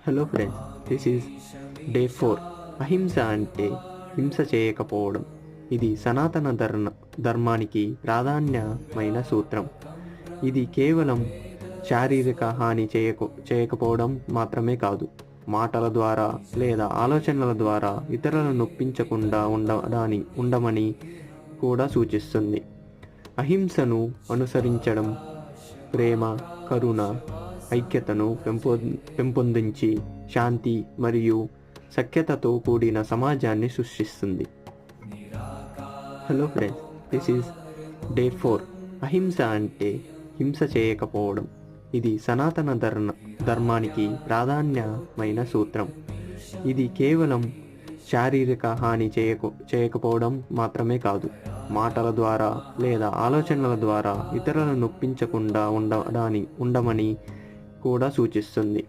Hello friends, this is day 4. అహింస అంటే హింస చేయకపోవడం. ఇది సనాతన ధర్మానికి ప్రాధాన్యమైన సూత్రం. ఇది కేవలం శారీరక హాని చేయకపోవడం మాత్రమే కాదు, మాటల ద్వారా లేదా ఆలోచనల ద్వారా ఇతరులను నొప్పించకుండా ఉండమని కూడా సూచిస్తుంది. అహింసను అనుసరించడం ప్రేమ, కరుణ, ఐక్యతను పెంపొందించి శాంతి మరియు సఖ్యతతో కూడిన సమాజాన్ని సృష్టిస్తుంది. Hello friends, this is day 4. అహింస అంటే హింస చేయకపోవడం. ఇది సనాతన ధర్మానికి ప్రాధాన్యమైన సూత్రం. ఇది కేవలం శారీరక హాని చేయకపోవడం మాత్రమే కాదు, మాటల ద్వారా లేదా ఆలోచనల ద్వారా ఇతరులను నొప్పించకుండా ఉండమని కూడా సూచిస్తుంది.